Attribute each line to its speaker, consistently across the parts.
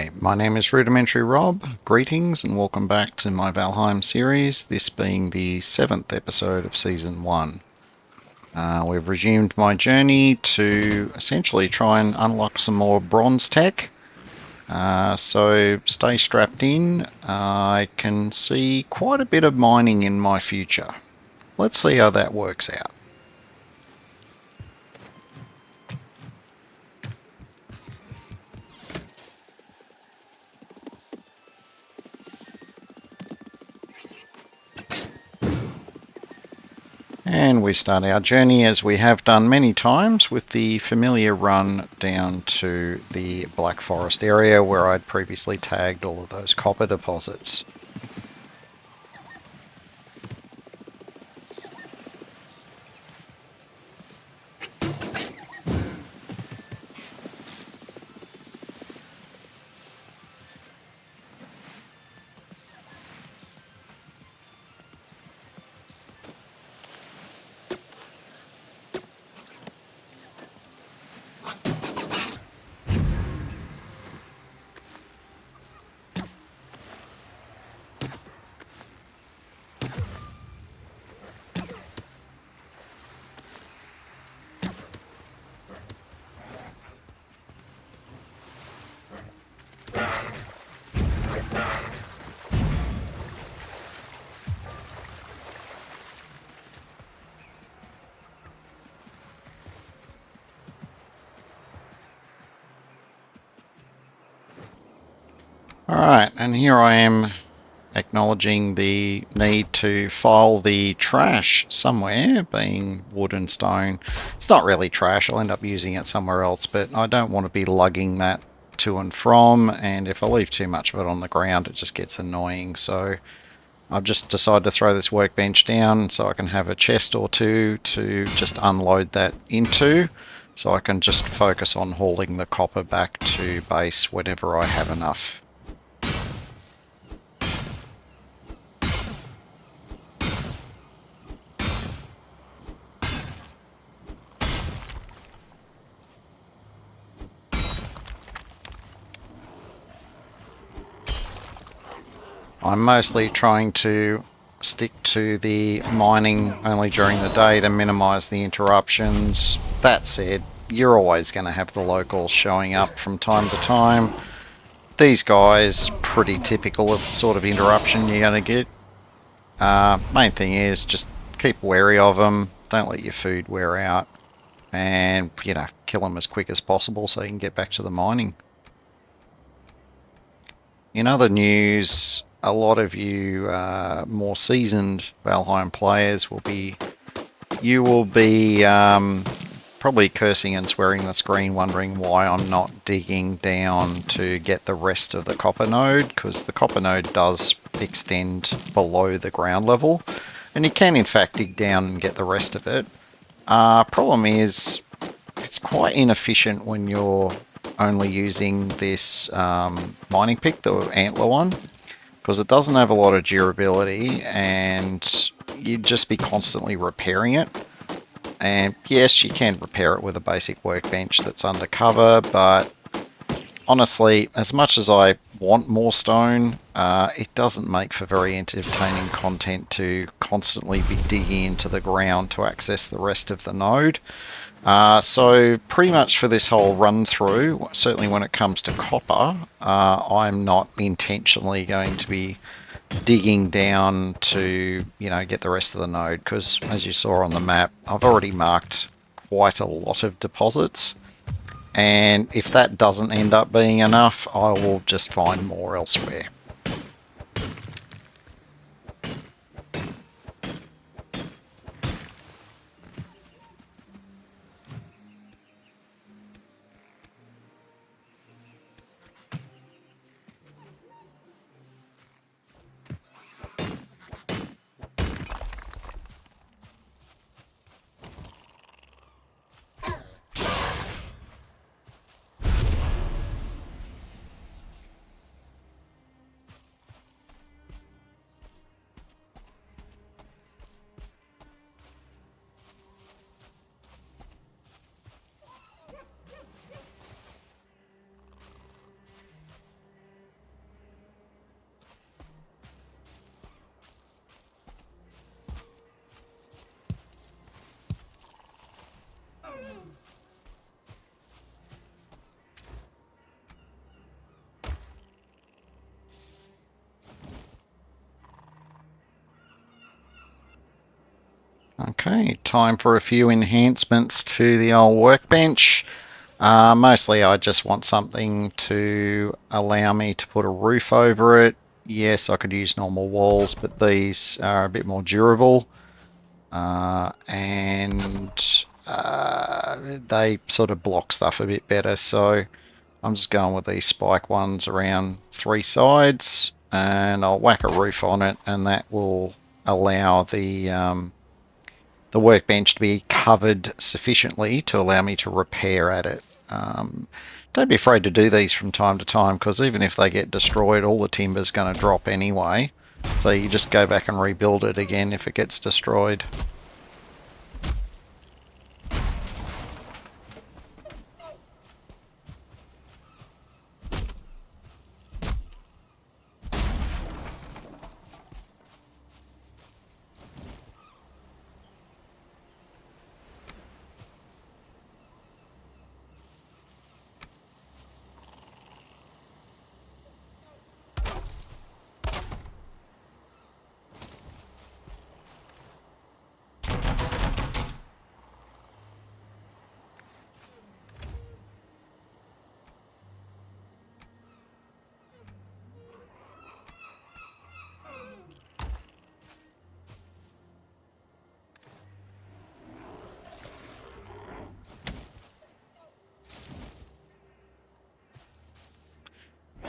Speaker 1: Hi, my name is Rudimentary Rob. Greetings and welcome back to my Valheim series, this being the 7th episode of Season 1. We've resumed my journey to essentially try and unlock some more bronze tech. So stay strapped in. I can see quite a bit of mining in my future. Let's see how that works out. And we start our journey, as we have done many times, with the familiar run down to the Black Forest area where I'd previously tagged all of those copper deposits. Alright, and here I am acknowledging the need to file the trash somewhere, being wood and stone. It's not really trash, I'll end up using it somewhere else, but I don't want to be lugging that to and from, and if I leave too much of it on the ground it just gets annoying. So I've just decided to throw this workbench down so I can have a chest or two to just unload that into, so I can just focus on hauling the copper back to base whenever I have enough. I'm mostly trying to stick to the mining only during the day to minimize the interruptions. That said, you're always going to have the locals showing up from time to time. These guys, pretty typical of the sort of interruption you're going to get. Main thing is just keep wary of them, don't let your food wear out, and, kill them as quick as possible so you can get back to the mining. In other news, a lot of you more seasoned Valheim players will be probably cursing and swearing the screen, wondering why I'm not digging down to get the rest of the copper node, because the copper node does extend below the ground level, and you can in fact dig down and get the rest of it. Problem is, it's quite inefficient when you're only using this mining pick, the antler one, because it doesn't have a lot of durability and you'd just be constantly repairing it. And yes, you can repair it with a basic workbench that's undercover, but honestly, as much as I want more stone, it doesn't make for very entertaining content to constantly be digging into the ground to access the rest of the node. So pretty much for this whole run through, certainly when it comes to copper, I'm not intentionally going to be digging down to, get the rest of the node, because as you saw on the map, I've already marked quite a lot of deposits. And if that doesn't end up being enough, I will just find more elsewhere. Okay, time for a few enhancements to the old workbench. Mostly I just want something to allow me to put a roof over it. Yes, I could use normal walls, but these are a bit more durable. And they sort of block stuff a bit better, so I'm just going with these spike ones around 3 sides, and I'll whack a roof on it, and that will allow the workbench to be covered sufficiently to allow me to repair at it. Don't be afraid to do these from time to time, because even if they get destroyed, all the timber's going to drop anyway. So you just go back and rebuild it again if it gets destroyed.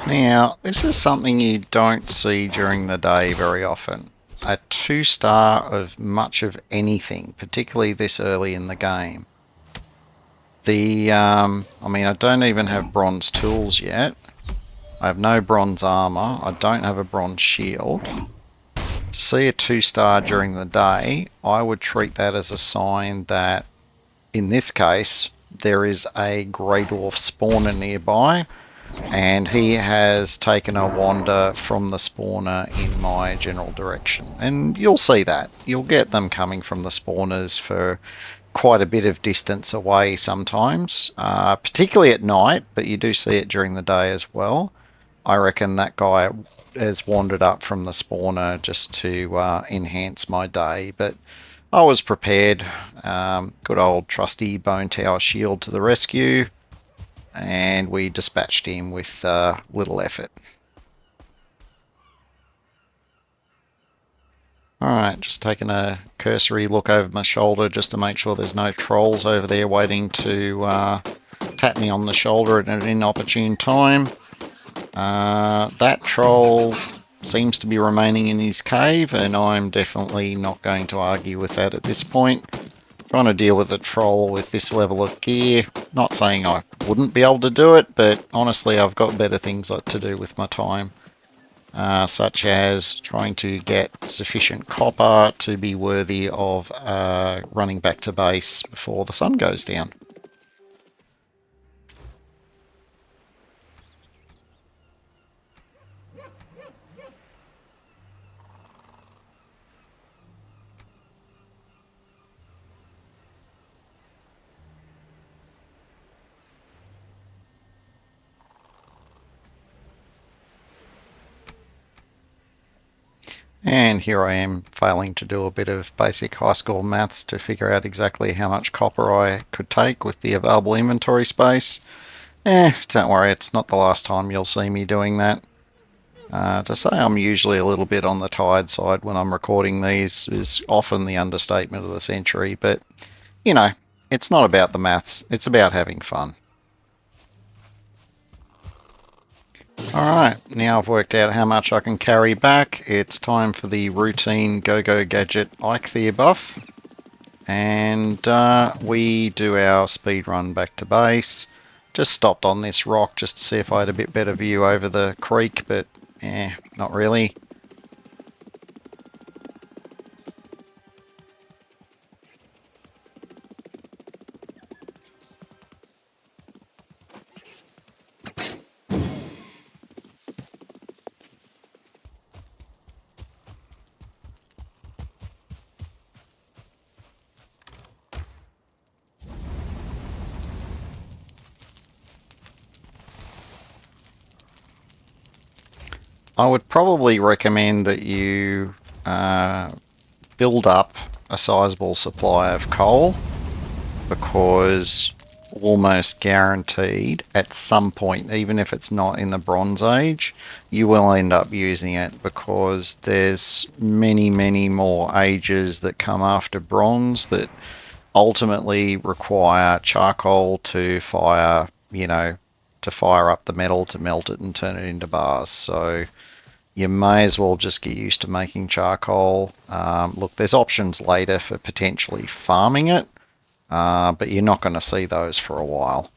Speaker 1: Now, this is something you don't see during the day very often. A 2-star of much of anything, particularly this early in the game. I mean, I don't even have bronze tools yet. I have no bronze armor. I don't have a bronze shield. To see a 2-star during the day, I would treat that as a sign that, in this case, there is a grey dwarf spawner nearby, and he has taken a wander from the spawner in my general direction. And you'll see that. You'll get them coming from the spawners for quite a bit of distance away sometimes, particularly at night, but you do see it during the day as well. I reckon that guy has wandered up from the spawner just to enhance my day, but I was prepared. Good old trusty Bone Tower Shield to the rescue, and we dispatched him with little effort. Alright, just taking a cursory look over my shoulder just to make sure there's no trolls over there waiting to tap me on the shoulder at an inopportune time. That troll seems to be remaining in his cave, and I'm definitely not going to argue with that at this point. Trying to deal with a troll with this level of gear, not saying I wouldn't be able to do it, but honestly I've got better things to do with my time. Such as trying to get sufficient copper to be worthy of running back to base before the sun goes down. And here I am failing to do a bit of basic high school maths to figure out exactly how much copper I could take with the available inventory space. Don't worry, it's not the last time you'll see me doing that. To say I'm usually a little bit on the tired side when I'm recording these is often the understatement of the century, but, you know, it's not about the maths, it's about having fun. Alright, now I've worked out how much I can carry back, it's time for the routine Go-Go Gadget Ike buff. And we do our speed run back to base. Just stopped on this rock just to see if I had a bit better view over the creek, but not really. I would probably recommend that you build up a sizable supply of coal, because almost guaranteed at some point, even if it's not in the Bronze Age, you will end up using it, because there's many more ages that come after Bronze that ultimately require charcoal to fire, to fire up the metal to melt it and turn it into bars. So you may as well just get used to making charcoal. Look, there's options later for potentially farming it, but you're not going to see those for a while.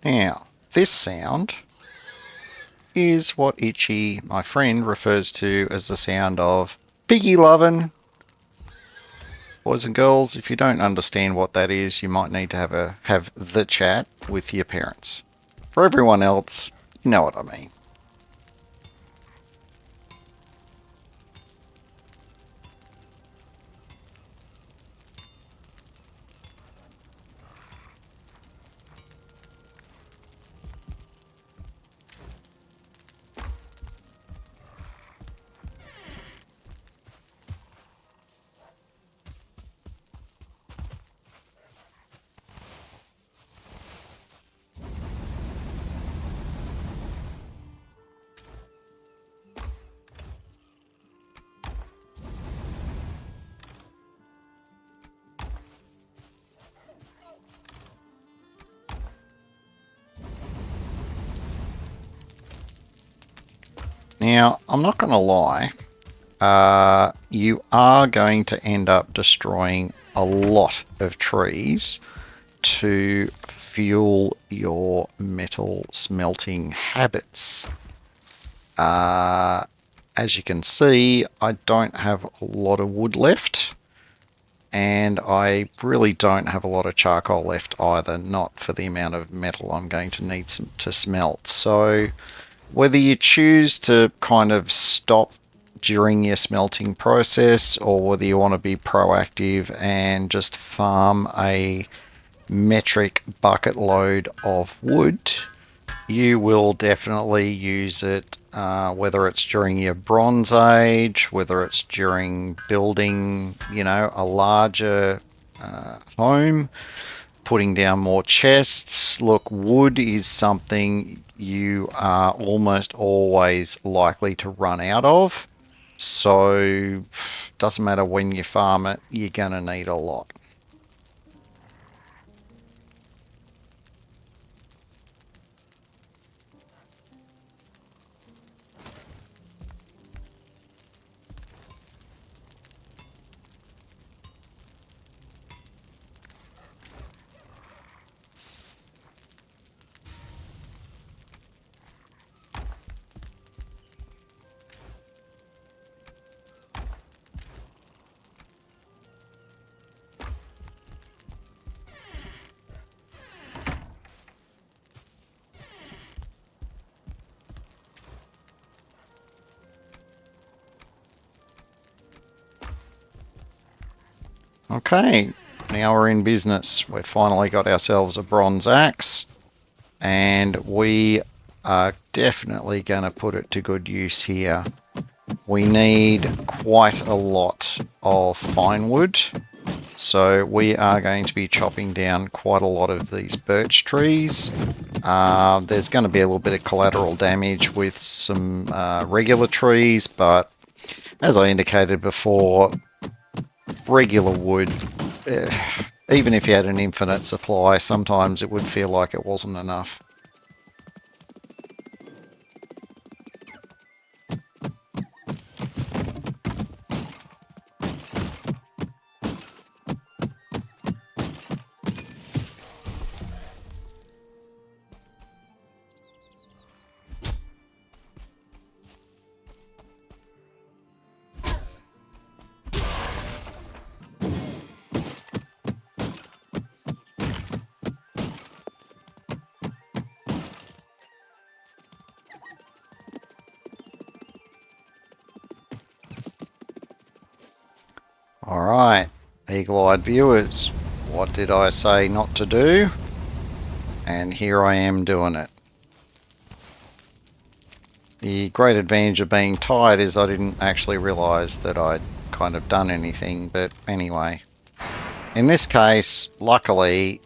Speaker 1: Now, this sound is what Itchy, my friend, refers to as the sound of piggy lovin'. Boys and girls, if you don't understand what that is, you might need to have the chat with your parents. For everyone else, you know what I mean. Now, I'm not going to lie, you are going to end up destroying a lot of trees to fuel your metal smelting habits. As you can see, I don't have a lot of wood left, and I really don't have a lot of charcoal left either, not for the amount of metal I'm going to need to smelt. So whether you choose to kind of stop during your smelting process, or whether you want to be proactive and just farm a metric bucket load of wood, you will definitely use it, whether it's during your Bronze Age, whether it's during building, a larger home, putting down more chests. Look, wood is something you are almost always likely to run out of. So, doesn't matter when you farm it, you're going to need a lot. Okay, now we're in business. We've finally got ourselves a bronze axe, and we are definitely going to put it to good use here. We need quite a lot of fine wood, so we are going to be chopping down quite a lot of these birch trees. There's going to be a little bit of collateral damage with some regular trees, but as I indicated before, regular wood, even if you had an infinite supply, sometimes it would feel like it wasn't enough. Alright, eagle-eyed viewers, what did I say not to do? And here I am doing it. The great advantage of being tired is I didn't actually realise that I'd kind of done anything, but anyway. In this case, luckily,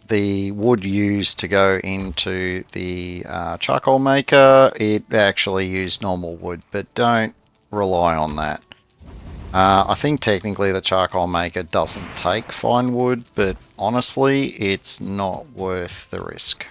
Speaker 1: the wood used to go into the charcoal maker, it actually used normal wood, but don't rely on that. I think technically the charcoal maker doesn't take fine wood, but honestly, it's not worth the risk.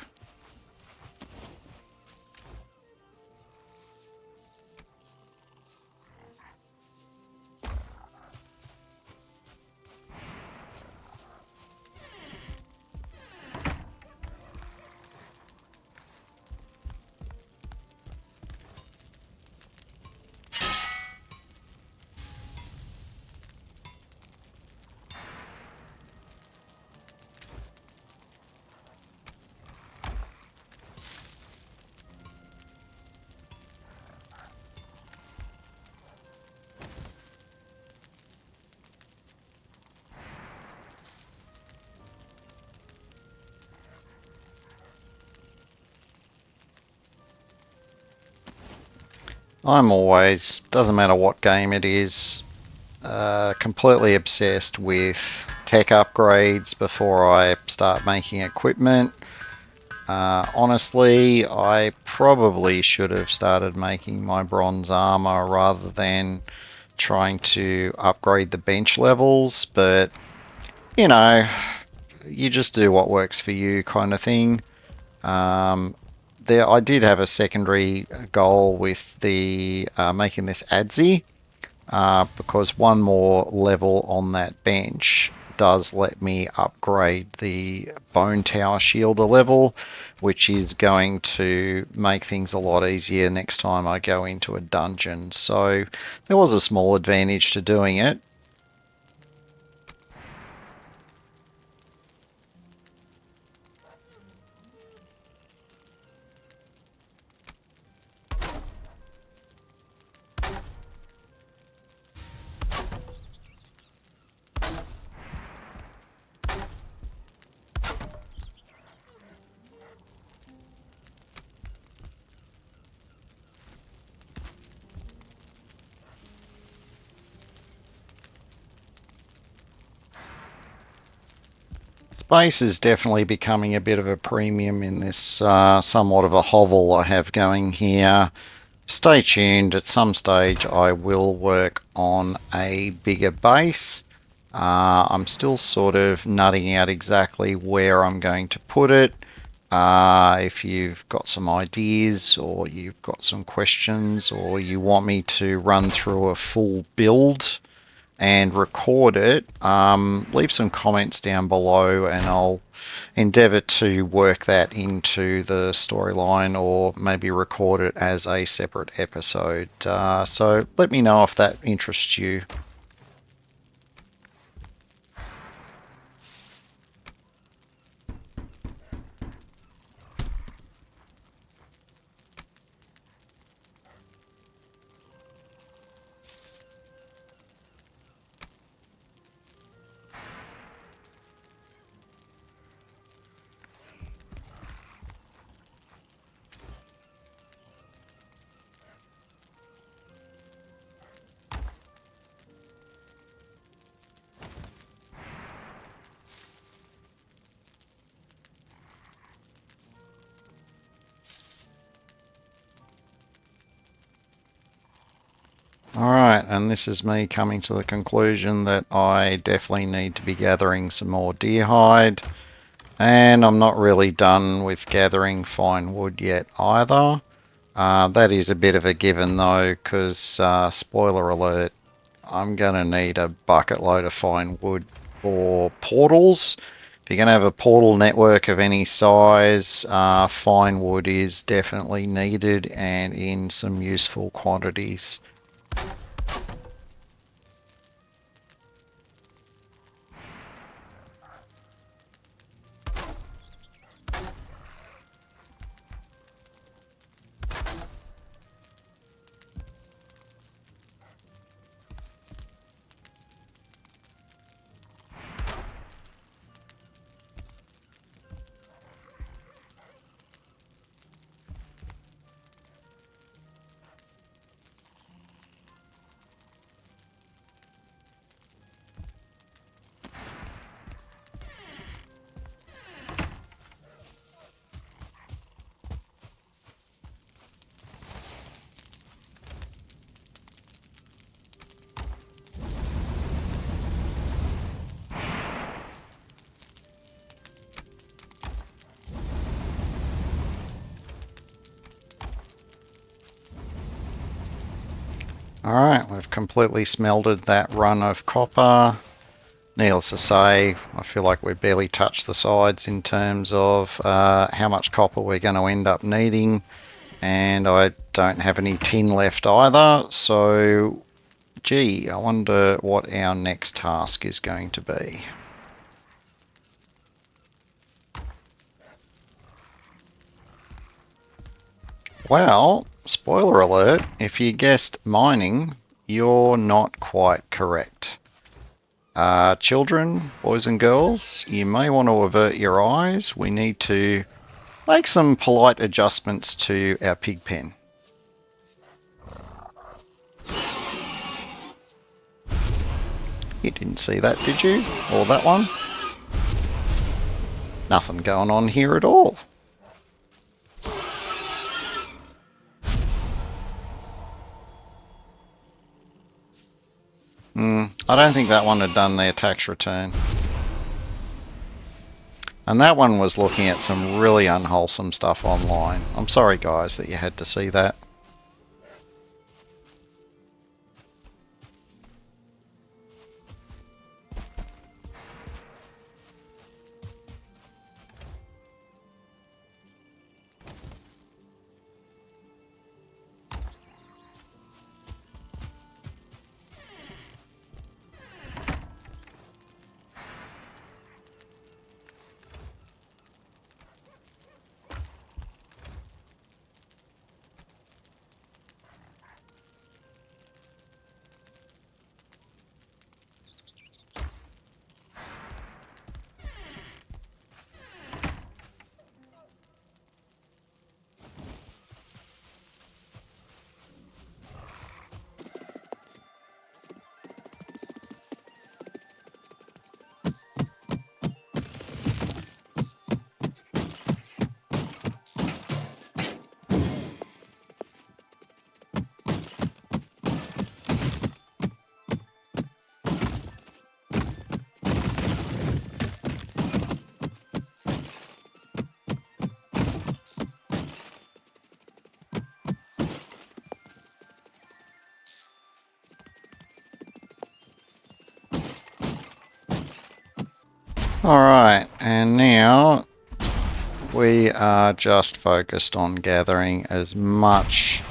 Speaker 1: I'm always, doesn't matter what game it is, completely obsessed with tech upgrades before I start making equipment. Honestly, I probably should have started making my bronze armor rather than trying to upgrade the bench levels, but you know, you just do what works for you kind of thing. I did have a secondary goal with the making this ADSI, because one more level on that bench does let me upgrade the bone tower shielder level, which is going to make things a lot easier next time I go into a dungeon. So there was a small advantage to doing it. Space is definitely becoming a bit of a premium in this somewhat of a hovel I have going here. Stay tuned, at some stage I will work on a bigger base. I'm still sort of nutting out exactly where I'm going to put it. If you've got some ideas or you've got some questions or you want me to run through a full build and record it, leave some comments down below and I'll endeavour to work that into the storyline or maybe record it as a separate episode. So let me know if that interests you. Alright, and this is me coming to the conclusion that I definitely need to be gathering some more deer hide. And I'm not really done with gathering fine wood yet either. That is a bit of a given though, because spoiler alert, I'm going to need a bucket load of fine wood for portals. If you're going to have a portal network of any size, fine wood is definitely needed and in some useful quantities. Alright, we've completely smelted that run of copper. Needless to say, I feel like we barely touched the sides in terms of how much copper we're going to end up needing. And I don't have any tin left either, so gee, I wonder what our next task is going to be. Well, spoiler alert, if you guessed mining, you're not quite correct. Children, boys and girls, you may want to avert your eyes. We need to make some polite adjustments to our pig pen. You didn't see that, did you? Or that one? Nothing going on here at all. I don't think that one had done their tax return. And that one was looking at some really unwholesome stuff online. I'm sorry guys that you had to see that. Alright, and now we are just focused on gathering as much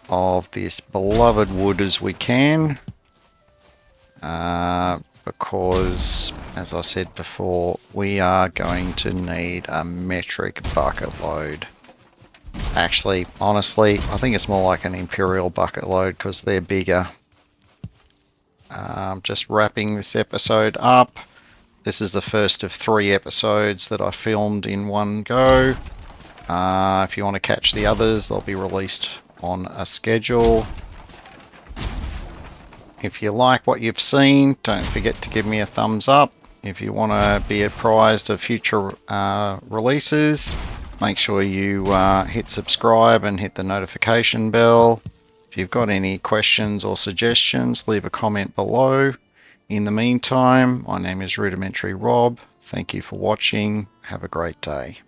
Speaker 1: of this beloved wood as we can. Because, as I said before, we are going to need a metric bucket load. Actually, honestly, I think it's more like an imperial bucket load because they're bigger. Just wrapping this episode up. This is the first of 3 episodes that I filmed in one go. If you want to catch the others, they'll be released on a schedule. If you like what you've seen, don't forget to give me a thumbs up. If you want to be apprised of future releases, make sure you hit subscribe and hit the notification bell. If you've got any questions or suggestions, leave a comment below. In the meantime, my name is Rudimentary Rob. Thank you for watching. Have a great day.